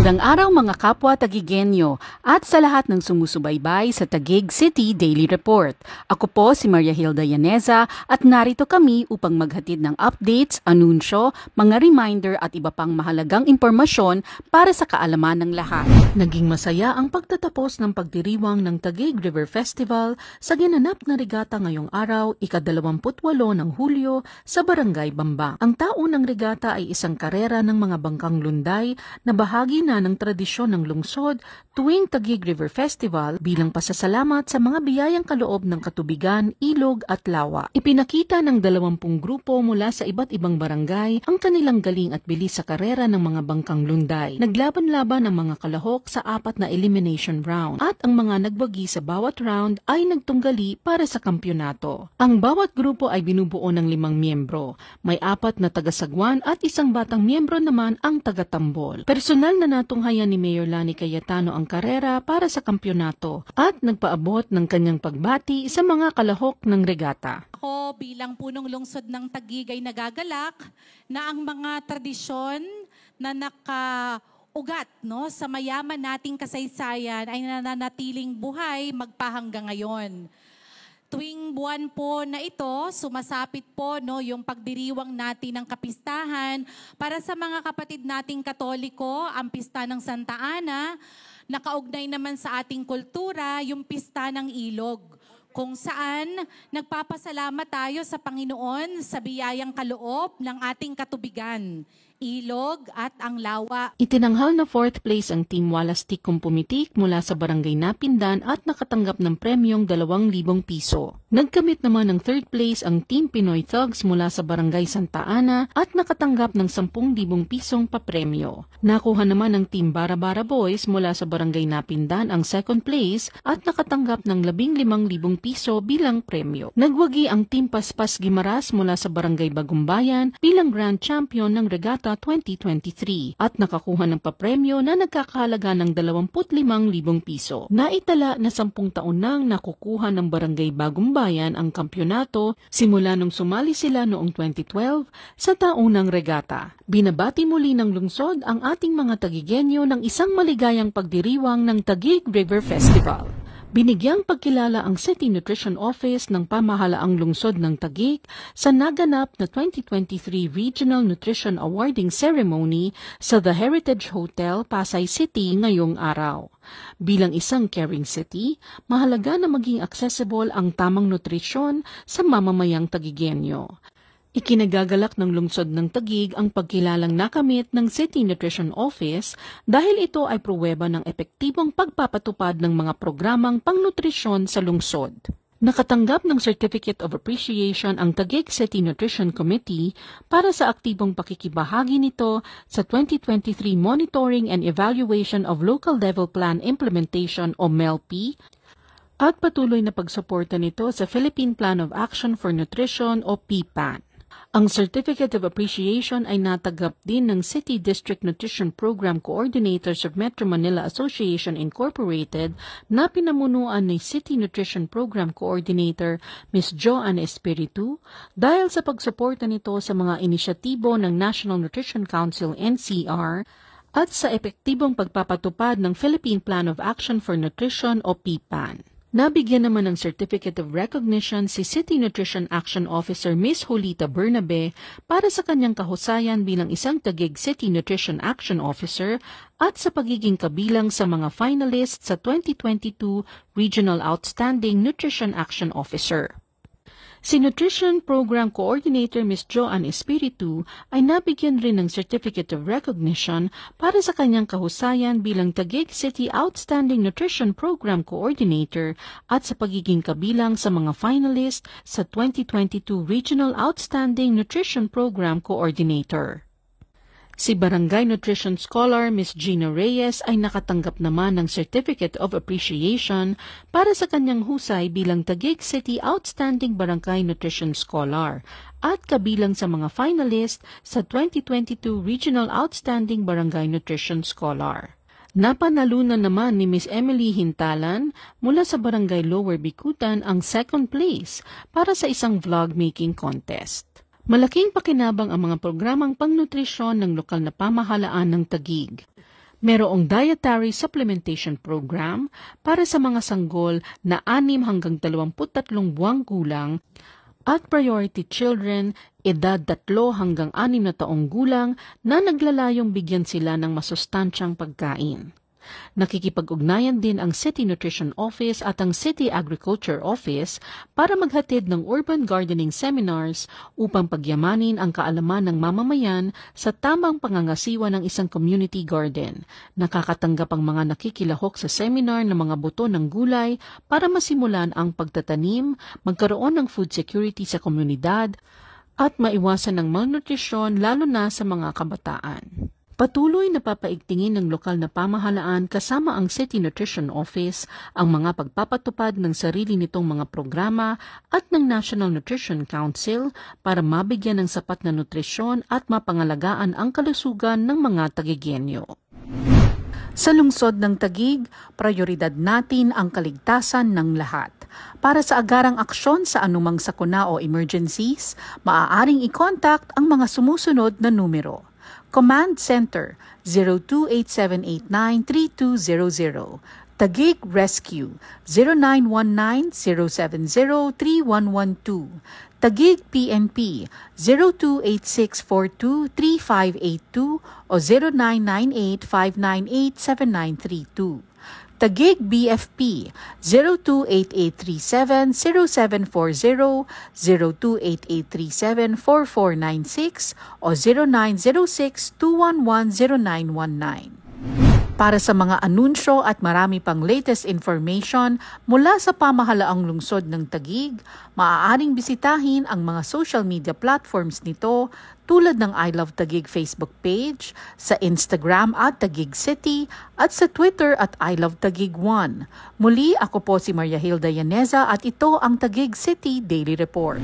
Magandang araw mga kapwa Tagigenyo at sa lahat ng sumusubaybay sa Taguig City Daily Report. Ako po si Maria Hilda Yaneza at narito kami upang maghatid ng updates, anunsyo, mga reminder at iba pang mahalagang impormasyon para sa kaalaman ng lahat. Naging masaya ang pagtatapos ng pagdiriwang ng Taguig River Festival sa ginanap na regata ngayong araw, ika-28 ng Hulyo sa Barangay Bambang. Ang taon ng regata ay isang karera ng mga bangkang lunday na bahagi na ng tradisyon ng lungsod tuwing Taguig River Festival bilang pasasalamat sa mga biyayang kaloob ng katubigan, ilog at lawa. Ipinakita ng 20 grupo mula sa iba't ibang barangay ang kanilang galing at bilis sa karera ng mga bangkang lunday. Naglaban-laban ang mga kalahok sa 4 na elimination round at ang mga nagwagi sa bawat round ay nagtunggali para sa kampyonato. Ang bawat grupo ay binubuo ng 5 miyembro. May 4 na taga-Sagwan at isang batang miyembro naman ang taga-Tambol. Personal na natunghayan ni Mayor Lani Cayetano ang karera para sa kampyonato at nagpaabot ng kanyang pagbati sa mga kalahok ng regata. Ako bilang punong lungsod ng Taguig ay nagagalak na ang mga tradisyon na nakaugat sa mayaman nating kasaysayan ay nananatiling buhay magpahanggang ngayon. Tuwing buwan po na ito, sumasapit po yung pagdiriwang natin ng kapistahan para sa mga kapatid nating Katoliko, ang pista ng Santa Ana, nakaugnay naman sa ating kultura, yung pista ng ilog, kung saan nagpapasalamat tayo sa Panginoon sa biyayang kaloob ng ating katubigan, ilog at ang lawa. Itinanghal na 4th place ang Team Walastik kung pumitik mula sa Barangay Napindan at nakatanggap ng premyong 2,000 piso. Nagkamit naman ng 3rd place ang Team Pinoy Thugs mula sa Barangay Santa Ana at nakatanggap ng 10,000 pisong papremyo. Nakuha naman ng Team Bara-Bara Boys mula sa Barangay Napindan ang 2nd place at nakatanggap ng 15,000 piso bilang premyo. Nagwagi ang Team Paspas Gimaras mula sa Barangay Bagumbayan bilang Grand Champion ng Regata 2023 at nakakuha ng papremyo na nagkakahalaga ng 25,000 piso. Naitala na 10 taon nang nakukuha ng Barangay Bagumbayan ang kampyonato simula nung sumali sila noong 2012 sa taunang regata. Binabati muli ng lungsod ang ating mga Tagigenyo ng isang maligayang pagdiriwang ng Taguig River Festival. Binigyang pagkilala ang City Nutrition Office ng pamahalaang lungsod ng Taguig sa naganap na 2023 Regional Nutrition Awarding Ceremony sa The Heritage Hotel, Pasay City ngayong araw. Bilang isang caring city, mahalaga na maging accessible ang tamang nutrisyon sa mamamayang Tagigenyo. Ikinagagalak ng lungsod ng Taguig ang pagkilalang nakamit ng City Nutrition Office dahil ito ay pruweba ng epektibong pagpapatupad ng mga programang pangnutrisyon sa lungsod. Nakatanggap ng Certificate of Appreciation ang Taguig City Nutrition Committee para sa aktibong pakikibahagi nito sa 2023 Monitoring and Evaluation of Local Level Plan Implementation o MELP at patuloy na pagsuporta nito sa Philippine Plan of Action for Nutrition o PPAN. Ang Certificate of Appreciation ay natagap din ng City District Nutrition Program Coordinators of Metro Manila Association Incorporated na pinamunuan ni City Nutrition Program Coordinator Ms. Joanne Espiritu dahil sa pagsuporta nito sa mga inisyatibo ng National Nutrition Council NCR at sa epektibong pagpapatupad ng Philippine Plan of Action for Nutrition o PPAN. Nabigyan naman ng Certificate of Recognition si City Nutrition Action Officer Ms. Julita Bernabe para sa kanyang kahusayan bilang isang Taguig City Nutrition Action Officer at sa pagiging kabilang sa mga finalists sa 2022 Regional Outstanding Nutrition Action Officer. Si Nutrition Program Coordinator Ms. Joanne Espiritu ay nabigyan rin ng Certificate of Recognition para sa kanyang kahusayan bilang Taguig City Outstanding Nutrition Program Coordinator at sa pagiging kabilang sa mga finalist sa 2022 Regional Outstanding Nutrition Program Coordinator. Si Barangay Nutrition Scholar Ms. Gina Reyes ay nakatanggap naman ng Certificate of Appreciation para sa kanyang husay bilang Taguig City Outstanding Barangay Nutrition Scholar at kabilang sa mga finalist sa 2022 Regional Outstanding Barangay Nutrition Scholar. Napanalunan naman ni Ms. Emily Hintalan mula sa Barangay Lower Bikutan ang 2nd place para sa isang vlog making contest. Malaking pakinabang ang mga programang pangnutrisyon ng lokal na pamahalaan ng Taguig. Merong dietary supplementation program para sa mga sanggol na 6 hanggang 23 buwang gulang at priority children edad 3 hanggang 6 na taong gulang na naglalayong bigyan sila ng masustansyang pagkain. Nakikipag-ugnayan din ang City Nutrition Office at ang City Agriculture Office para maghatid ng urban gardening seminars upang pagyamanin ang kaalaman ng mamamayan sa tamang pangangasiwa ng isang community garden. Nakakatanggap ang mga nakikilahok sa seminar ng mga buto ng gulay para masimulan ang pagtatanim, magkaroon ng food security sa komunidad, at maiwasan ng malnutrisyon lalo na sa mga kabataan. Patuloy na papaigtingin ng lokal na pamahalaan kasama ang City Nutrition Office ang mga pagpapatupad ng sarili nitong mga programa at ng National Nutrition Council para mabigyan ng sapat na nutrisyon at mapangalagaan ang kalusugan ng mga Taguigueño. Sa lungsod ng Taguig, prioridad natin ang kaligtasan ng lahat. Para sa agarang aksyon sa anumang sakuna o emergencies, maaaring i-contact ang mga sumusunod na numero. Command Center 0287893200, Taguig Rescue 0919-070-3112, Taguig PNP 0286423582 o 0998-598-7932. Taguig BFP 028837-0740, 028837-4496 o 0906-211-0919. Para sa mga anunsyo at marami pang latest information mula sa pamahalaang lungsod ng Taguig, maaaring bisitahin ang mga social media platforms nito tulad ng I Love Taguig Facebook page, sa Instagram at Taguig City at sa Twitter at I Love Taguig 1. Muli, ako po si Maria Hilda Yaneza at ito ang Taguig City Daily Report.